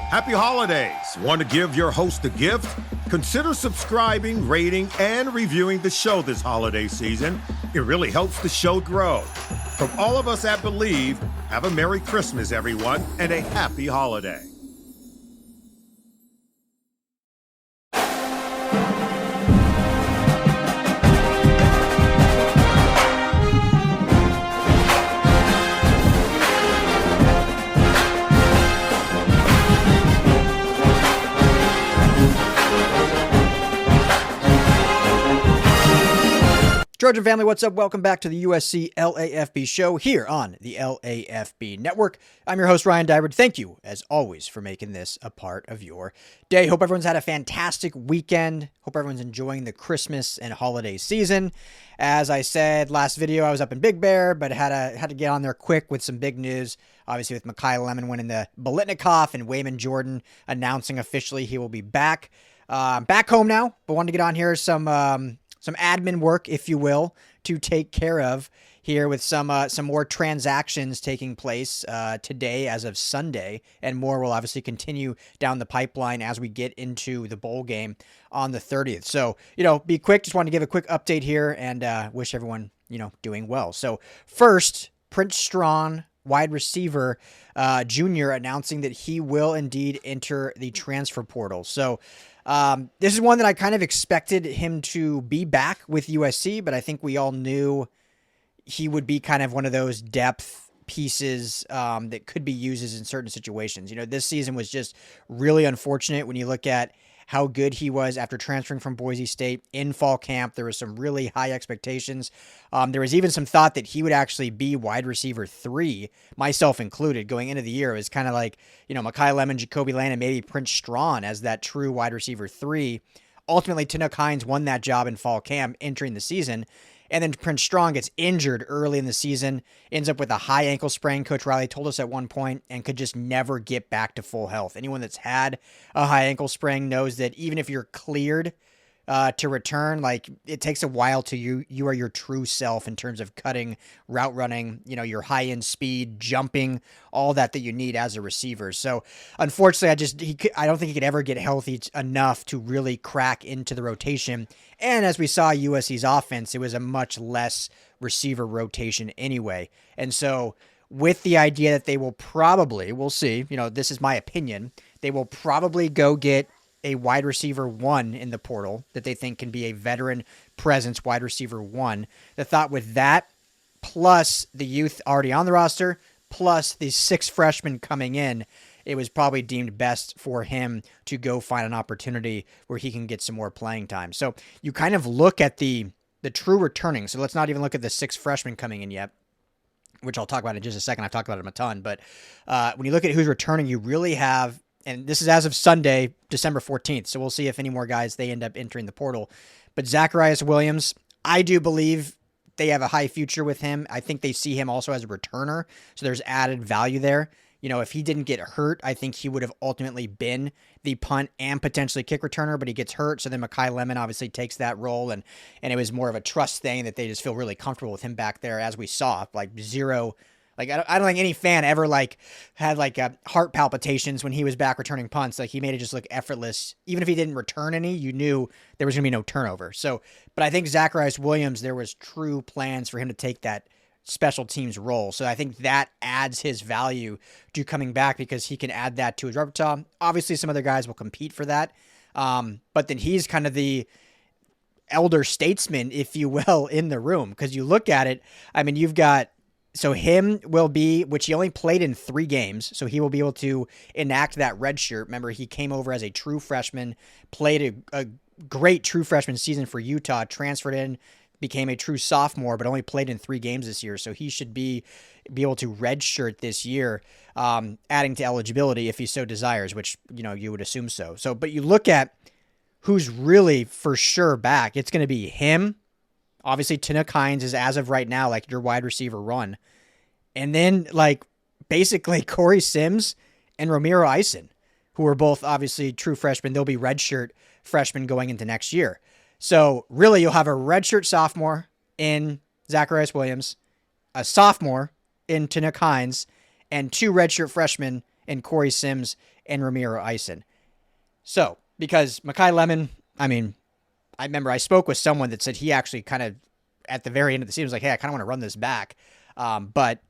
Happy holidays. Want to give your host a gift? Consider subscribing, rating, and reviewing the show this holiday season. It really helps the show grow. From all of us at Believe, have a Merry Christmas, everyone, and a happy holiday. Trojan family, what's up? Welcome back to the USC LAFB show here on the LAFB network. I'm your host, Ryan Dyberd. Thank you, as always, for making this a part of your day. Hope everyone's had a fantastic weekend. Hope everyone's enjoying the Christmas and holiday season. As I said last video, I was up in Big Bear, but had to get on there quick with some big news. Obviously, with Mekhi Lemon winning the Biletnikoff and Wayman Jordan announcing officially he will be back. Back home now, but wanted to get on here some admin work, if you will, to take care of here with some more transactions taking place today as of Sunday, and more will obviously continue down the pipeline as we get into the bowl game on the 30th. So, be quick. Just wanted to give a quick update here and wish everyone, doing well. So first, Prince Strachan, wide receiver, junior, announcing that he will indeed enter the transfer portal. So this is one that I kind of expected him to be back with USC, but I think we all knew he would be kind of one of those depth pieces that could be used in certain situations. This season was just really unfortunate when you look at how good he was after transferring from Boise State in fall camp. There was some really high expectations. There was even some thought that he would actually be wide receiver 3, myself included, going into the year. It was kind of like, Mekhi Lemon, Jacoby Lane, and maybe Prince Strachan as that true wide receiver 3. Ultimately, Tanook Hines won that job in fall camp entering the season. And then Prince Strachan gets injured early in the season, ends up with a high ankle sprain, Coach Riley told us at one point, and could just never get back to full health. Anyone that's had a high ankle sprain knows that even if you're cleared to return, it takes a while to you are your true self in terms of cutting, route running, your high end speed, jumping, all that you need as a receiver. So unfortunately, I don't think he could ever get healthy enough to really crack into the rotation. And as we saw USC's offense, it was a much less receiver rotation anyway. And so with the idea that they will probably, we'll see, this is my opinion, they will probably go get a wide receiver 1 in the portal that they think can be a veteran presence wide receiver 1. The thought with that, plus the youth already on the roster, plus the 6 freshmen coming in, it was probably deemed best for him to go find an opportunity where he can get some more playing time. So you kind of look at the true returning. So let's not even look at the 6 freshmen coming in yet, which I'll talk about in just a second. I've talked about them a ton. But when you look at who's returning, you really have, and this is as of Sunday, December 14th. So we'll see if any more guys, they end up entering the portal. But Zacharias Williams, I do believe they have a high future with him. I think they see him also as a returner. So there's added value there. If he didn't get hurt, I think he would have ultimately been the punt and potentially kick returner, but he gets hurt. So then Mekhi Lemon obviously takes that role, and it was more of a trust thing that they just feel really comfortable with him back there, as we saw, zero. I don't think any fan ever had heart palpitations when he was back returning punts. He made it just look effortless. Even if he didn't return any, you knew there was going to be no turnover. So, but I think Zacharias Williams, there was true plans for him to take that special teams role. So I think that adds his value to coming back because he can add that to his repertoire. Obviously, some other guys will compete for that. But then he's kind of the elder statesman, if you will, in the room. Because you look at it, you've got, so him will be, which he only played in 3 games, so he will be able to enact that red shirt. Remember, he came over as a true freshman, played a great true freshman season for Utah, transferred in, became a true sophomore, but only played in 3 games this year. So he should be able to redshirt this year, adding to eligibility if he so desires, which, you would assume so. So, but you look at who's really for sure back, it's going to be him. Obviously, Tanook Hines is, as of right now, your wide receiver 1. And then, basically Corey Sims and Romero Eisen, who are both obviously true freshmen. They'll be redshirt freshmen going into next year. So really, you'll have a redshirt sophomore in Zacharias Williams, a sophomore in Tanook Hines, and 2 redshirt freshmen and Corey Sims and Ramiro Eisen. So, because Mekhi Lemon, I remember I spoke with someone that said he actually kind of, at the very end of the season, was like, hey, I kind of want to run this back. But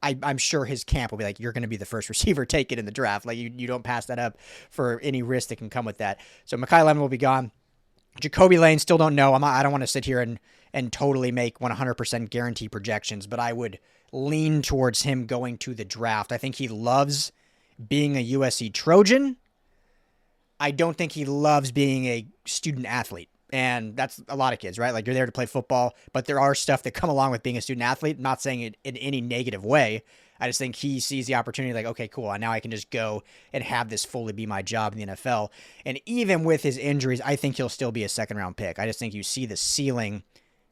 I'm sure his camp will be like, you're going to be the first receiver taken in the draft. Like, you don't pass that up for any risk that can come with that. So Mekhi Lemon will be gone. Jacoby Lane, still don't know. I don't want to sit here and totally make 100% guarantee projections, but I would lean towards him going to the draft. I think he loves being a USC Trojan. I don't think he loves being a student athlete. And that's a lot of kids, right? Like, you're there to play football, but there are stuff that come along with being a student athlete. I'm not saying it in any negative way. I just think he sees the opportunity like, okay, cool. Now I can just go and have this fully be my job in the NFL. And even with his injuries, I think he'll still be a second-round pick. I just think you see the ceiling,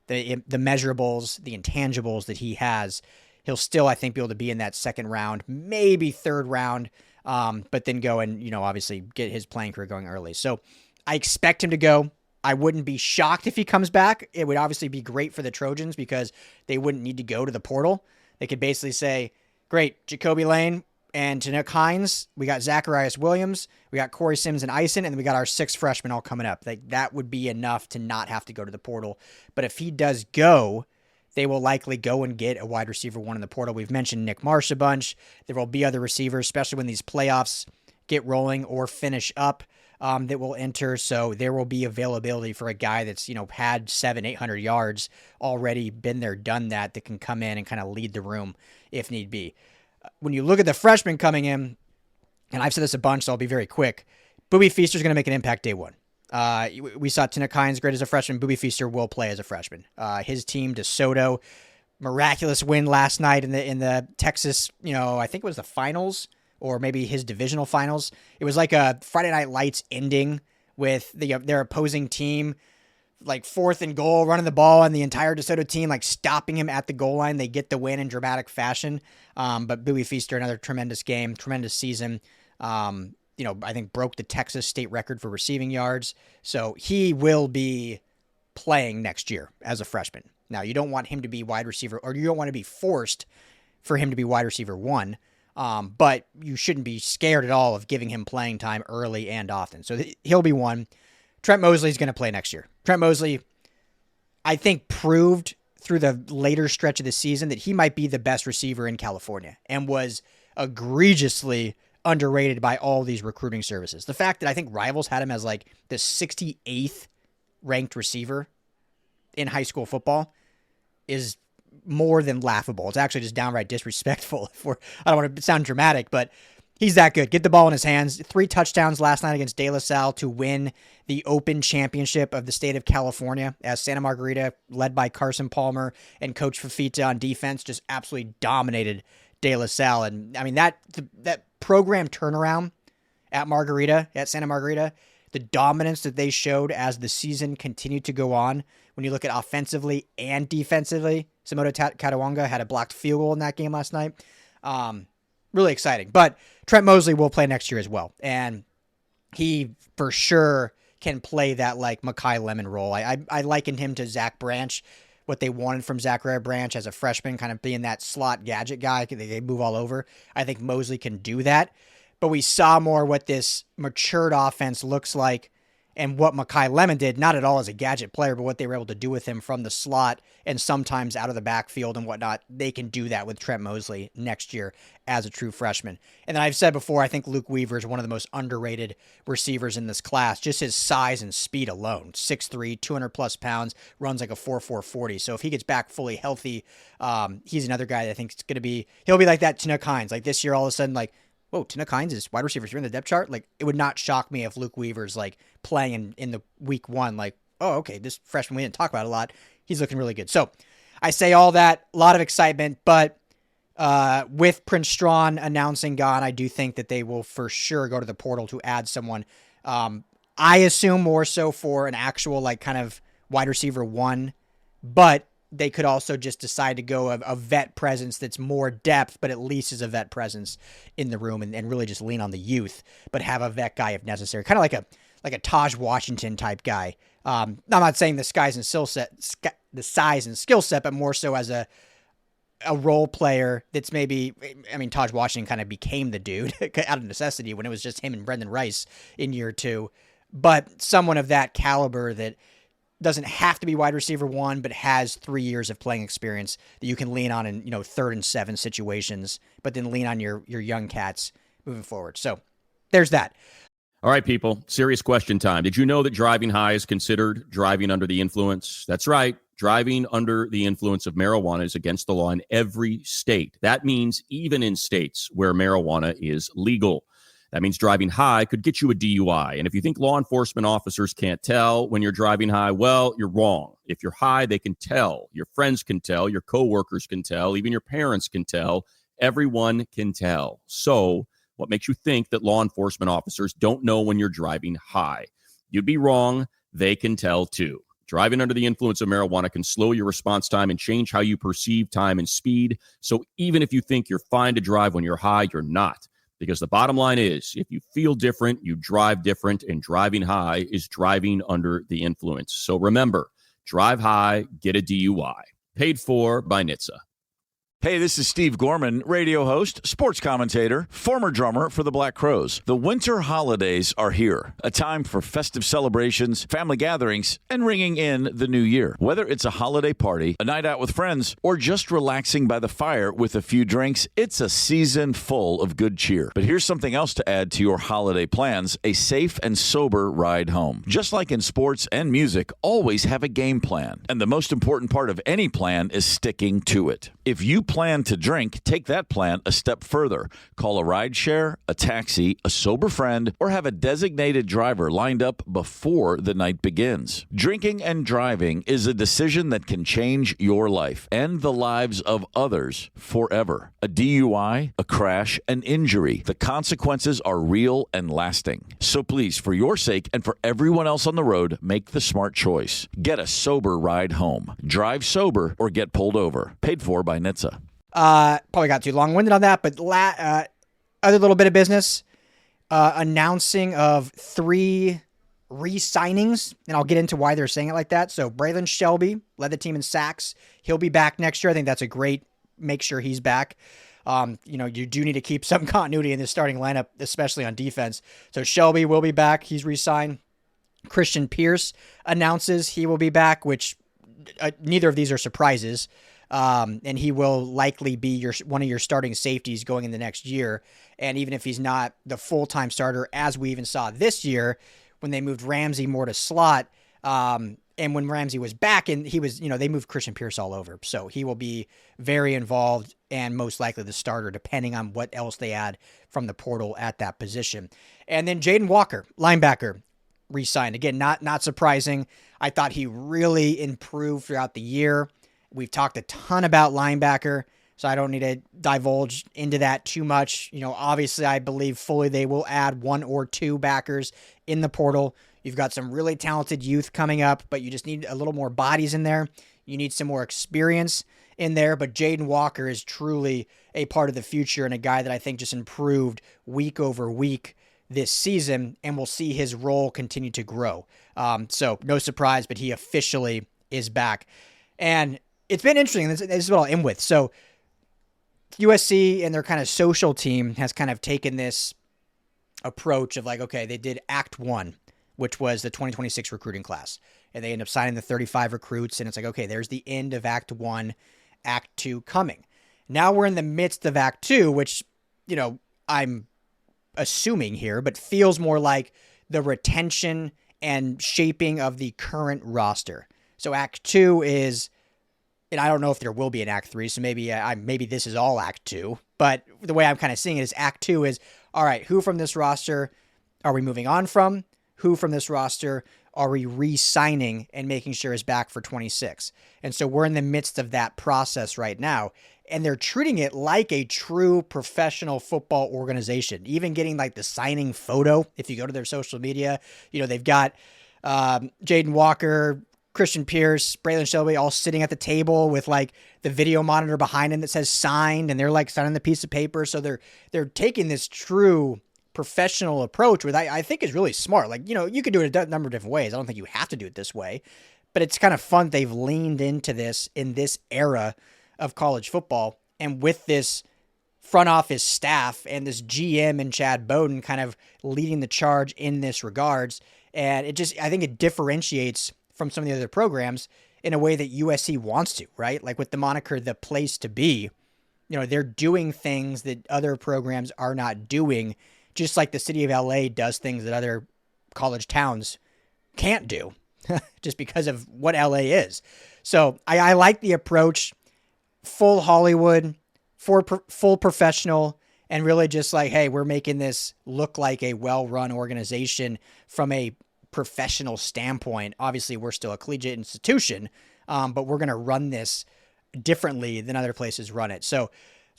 the measurables, the intangibles that he has. He'll still, I think, be able to be in that second round, maybe third round, but then go and, obviously get his playing career going early. So I expect him to go. I wouldn't be shocked if he comes back. It would obviously be great for the Trojans because they wouldn't need to go to the portal. They could basically say, great, Jacoby Lane and Tanook Hines. We got Zacharias Williams. We got Corey Sims and Eisen, and then we got our 6 freshmen all coming up. Like, that would be enough to not have to go to the portal. But if he does go, they will likely go and get a wide receiver 1 in the portal. We've mentioned Nick Marsh a bunch. There will be other receivers, especially when these playoffs get rolling or finish up. That will enter, so there will be availability for a guy that's, had 700-800 yards already, been there, done that can come in and kind of lead the room if need be. When you look at the freshmen coming in, and I've said this a bunch, so I'll be very quick, Boobie Feaster's going to make an impact day one. We saw Tanook Hines great as a freshman. Boobie Feaster will play as a freshman. His team, DeSoto, miraculous win last night in the Texas, I think it was the finals, or maybe his divisional finals. It was like a Friday Night Lights ending with their opposing team, like 4th and goal, running the ball, and the entire DeSoto team like stopping him at the goal line. They get the win in dramatic fashion. But Bowie Feaster, another tremendous game, tremendous season. I think broke the Texas state record for receiving yards. So he will be playing next year as a freshman. Now, you don't want him to be wide receiver, or you don't want to be forced for him to be wide receiver 1. But you shouldn't be scared at all of giving him playing time early and often. So he'll be 1. Trent Mosley's going to play next year. Trent Mosley, I think, proved through the later stretch of the season that he might be the best receiver in California and was egregiously underrated by all these recruiting services. The fact that I think Rivals had him as like the 68th ranked receiver in high school football is more than laughable. It's actually just downright disrespectful. I don't want to sound dramatic, but he's that good. Get the ball in his hands. 3 touchdowns last night against De La Salle to win the Open Championship of the state of California, as Santa Margarita, led by Carson Palmer and Coach Fafita on defense, just absolutely dominated De La Salle. And I mean, that program turnaround at Santa Margarita, the dominance that they showed as the season continued to go on, when you look at offensively and defensively, Samoto Katawanga had a blocked field goal in that game last night. Really exciting. But Trent Mosley will play next year as well. And he for sure can play that like Mekhi Lemon role. I likened him to Zach Branch, what they wanted from Zachariah Branch as a freshman, kind of being that slot gadget guy. They move all over. I think Mosley can do that. But we saw more what this matured offense looks like and what Mekhi Lemon did, not at all as a gadget player, but what they were able to do with him from the slot and sometimes out of the backfield and whatnot. They can do that with Trent Mosley next year as a true freshman. And then I've said before, I think Luke Weaver is one of the most underrated receivers in this class. Just his size and speed alone. 6'3", 200 plus pounds, runs like a 4.4 40. So if he gets back fully healthy, he's another guy that I think it's going to be, he'll be like that Tanook Hines. Like this year, all of a sudden, like, whoa, Tanook Hines is wide receiver 3 in the depth chart. Like, it would not shock me if Luke Weaver's like playing in the week 1. Like, oh, okay, this freshman we didn't talk about a lot. He's looking really good. So I say all that, a lot of excitement, but with Prince Strachan announcing gone, I do think that they will for sure go to the portal to add someone. I assume more so for an actual like kind of wide receiver 1, but they could also just decide to go a vet presence that's more depth, but at least is a vet presence in the room and really just lean on the youth, but have a vet guy if necessary. Kind of like a Taj Washington type guy. I'm not saying the size and skill set, but more so as a role player that's maybe, I mean, Taj Washington kind of became the dude out of necessity when it was just him and Brendan Rice in year 2, but someone of that caliber that doesn't have to be wide receiver 1, but has 3 years of playing experience that you can lean on in, 3rd and 7 situations, but then lean on your young cats moving forward. So there's that. All right, people, serious question time. Did you know that driving high is considered driving under the influence? That's right. Driving under the influence of marijuana is against the law in every state. That means even in states where marijuana is legal. That means driving high could get you a DUI. And if you think law enforcement officers can't tell when you're driving high, well, you're wrong. If you're high, they can tell. Your friends can tell. Your coworkers can tell. Even your parents can tell. Everyone can tell. So what makes you think that law enforcement officers don't know when you're driving high? You'd be wrong. They can tell too. Driving under the influence of marijuana can slow your response time and change how you perceive time and speed. So even if you think you're fine to drive when you're high, you're not. Because the bottom line is, if you feel different, you drive different, and driving high is driving under the influence. So remember, drive high, get a DUI. Paid for by NHTSA. Hey, this is Steve Gorman, radio host, sports commentator, former drummer for the Black Crowes. The winter holidays are here, a time for festive celebrations, family gatherings, and ringing in the new year. Whether it's a holiday party, a night out with friends, or just relaxing by the fire with a few drinks, it's a season full of good cheer. But here's something else to add to your holiday plans, a safe and sober ride home. Just like in sports and music, always have a game plan. And the most important part of any plan is sticking to it. If you plan to drink, take that plan a step further. Call a rideshare, a taxi, a sober friend, or have a designated driver lined up before the night begins. Drinking and driving is a decision that can change your life and the lives of others forever. A DUI, a crash, an injury. The consequences are real and lasting. So please, for your sake and for everyone else on the road, make the smart choice. Get a sober ride home. Drive sober or get pulled over. Paid for by NHTSA. Probably got too long-winded on that, but other little bit of business, announcing of 3 re-signings, and I'll get into why they're saying it like that. So Braylan Shelby led the team in sacks. He'll be back next year. I think that's a great, make sure he's back. You do need to keep some continuity in the starting lineup, especially on defense. So Shelby will be back. He's re-signed. Christian Pierce announces he will be back, which neither of these are surprises. And he will likely be one of your starting safeties going in the next year. And even if he's not the full-time starter, as we even saw this year when they moved Ramsey more to slot, and when Ramsey was back, and he was, they moved Christian Pierce all over. So he will be very involved and most likely the starter, depending on what else they add from the portal at that position. And then Jayden Walker, linebacker, re-signed. Again, not surprising. I thought he really improved throughout the year. We've talked a ton about linebacker, so I don't need to divulge into that too much. Obviously, I believe fully they will add 1 or 2 backers in the portal. You've got some really talented youth coming up, but you just need a little more bodies in there. You need some more experience in there, but Jayden Walker is truly a part of the future and a guy that I think just improved week over week this season, and we'll see his role continue to grow. So no surprise, but he officially is back. And it's been interesting. This is what I'll end with. So USC and their kind of social team has kind of taken this approach of like, okay, they did Act 1, which was the 2026 recruiting class. And they end up signing the 35 recruits. And it's like, okay, there's the end of Act 1, Act 2 coming. Now we're in the midst of Act 2, which, I'm assuming here, but feels more like the retention and shaping of the current roster. So Act 2 is, and I don't know if there will be an Act 3, so maybe this is all Act 2, but the way I'm kind of seeing it is Act 2 is, all right, who from this roster are we moving on from? Who from this roster are we re-signing and making sure is back for 26? And so we're in the midst of that process right now, and they're treating it like a true professional football organization, even getting like the signing photo. If you go to their social media, they've got Jayden Walker, Christian Pierce, Braylan Shelby all sitting at the table with like the video monitor behind him that says signed, and they're like signing the piece of paper. So they're taking this true professional approach, which I think is really smart. Like, you could do it a number of different ways. I don't think you have to do it this way, but it's kind of fun. They've leaned into this in this era of college football. And with this front office staff and this GM and Chad Bowden kind of leading the charge in this regards, and I think it differentiates from some of the other programs in a way that USC wants to, right? Like with the moniker, the place to be, they're doing things that other programs are not doing, just like the city of LA does things that other college towns can't do just because of what LA is. So I like the approach, full Hollywood, full professional, and really just like, hey, we're making this look like a well-run organization from a professional standpoint. Obviously, we're still a collegiate institution, but we're going to run this differently than other places run it. So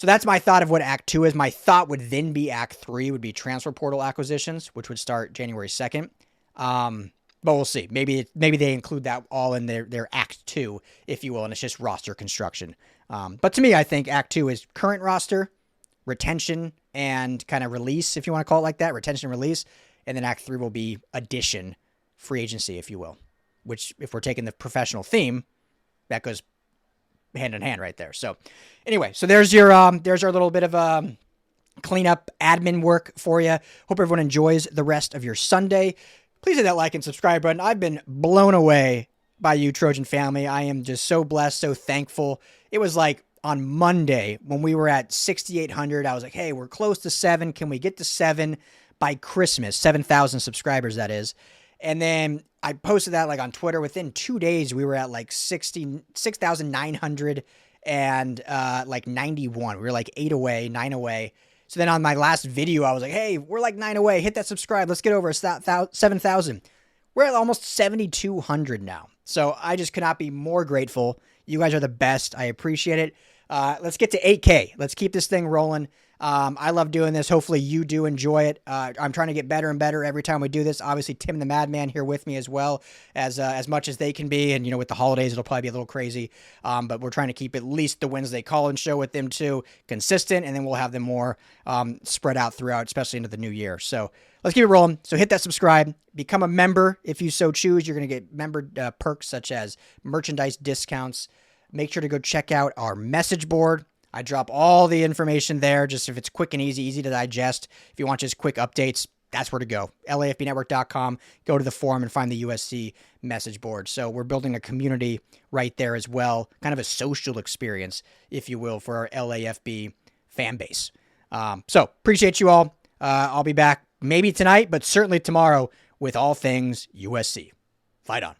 that's my thought of what Act 2 is. My thought would then be Act 3 would be transfer portal acquisitions, which would start January 2nd. But we'll see. Maybe they include that all in their Act 2, if you will, and it's just roster construction. But to me, I think Act 2 is current roster, retention, and kind of release, if you want to call it like that, retention and release. And then Act 3 will be addition, free agency, if you will, which if we're taking the professional theme, that goes hand in hand right there. So anyway, so there's our little bit of cleanup admin work for you. Hope everyone enjoys the rest of your Sunday. Please hit that like and subscribe button. I've been blown away by you, Trojan family. I am just so blessed, so thankful. It was like on Monday when we were at 6,800, I was like, hey, we're close to 7. Can we get to 7 by Christmas? 7,000 subscribers, that is. And then I posted that like on Twitter. Within 2 days, we were at like 6,900 and like 91. We were like 9 away. So then on my last video, I was like, hey, we're like 9 away. Hit that subscribe. Let's get over 7,000. We're at almost 7,200 now. So I just could not be more grateful. You guys are the best. I appreciate it. Let's get to 8K. Let's keep this thing rolling. I love doing this. Hopefully you do enjoy it. I'm trying to get better and better every time we do this. Obviously, Tim the Madman here with me as well, as much as they can be. And, with the holidays, it'll probably be a little crazy. But we're trying to keep at least the Wednesday call-in show with them too consistent. And then we'll have them more spread out throughout, especially into the new year. So let's keep it rolling. So hit that subscribe, become a member. If you so choose, you're going to get member perks such as merchandise discounts. Make sure to go check out our message board. I drop all the information there, just if it's quick and easy to digest. If you want just quick updates, that's where to go. LAFBnetwork.com, go to the forum and find the USC message board. So we're building a community right there as well, kind of a social experience, if you will, for our LAFB fan base. So appreciate you all. I'll be back maybe tonight, but certainly tomorrow with all things USC. Fight on.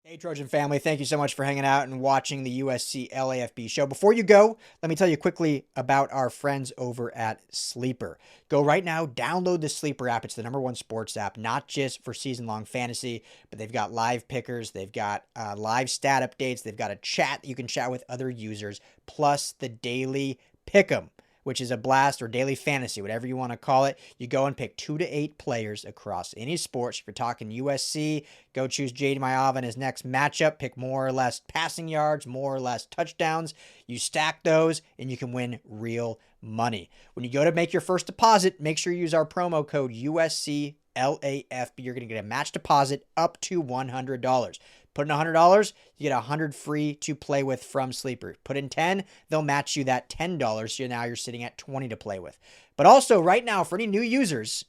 Hey, Trojan family, thank you so much for hanging out and watching the USC LAFB show. Before you go, let me tell you quickly about our friends over at Sleeper. Go right now, download the Sleeper app. It's the #1 sports app, not just for season-long fantasy, but they've got live pickers, they've got live stat updates, they've got a chat that you can chat with other users, plus the daily pick'em, which is a blast, or daily fantasy, whatever you want to call it. You go and pick 2 to 8 players across any sports. If you're talking USC, go choose Jayden Walker in his next matchup. Pick more or less passing yards, more or less touchdowns. You stack those, and you can win real money. When you go to make your first deposit, make sure you use our promo code USCLAFB. You're going to get a match deposit up to $100. Put in $100, you get $100 free to play with from Sleeper. Put in $10, they'll match you that $10. So now you're sitting at $20 to play with. But also right now, for any new users,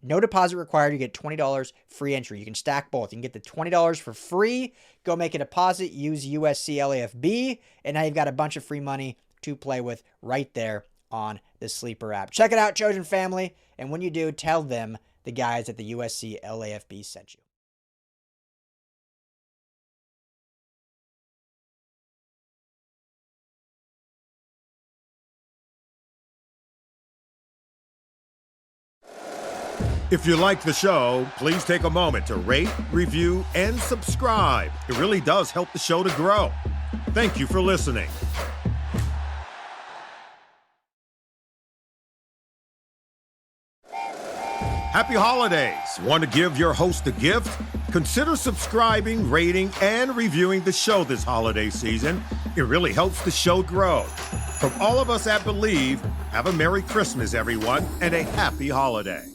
no deposit required. You get $20 free entry. You can stack both. You can get the $20 for free. Go make a deposit. Use USC LAFB. And now you've got a bunch of free money to play with right there on the Sleeper app. Check it out, Trojan family. And when you do, tell them the guys at the USC LAFB sent you. If you like the show, please take a moment to rate, review, and subscribe. It really does help the show to grow. Thank you for listening. Happy holidays! Want to give your host a gift? Consider subscribing, rating, and reviewing the show this holiday season. It really helps the show grow. From all of us at Believe, have a Merry Christmas, everyone, and a Happy Holiday.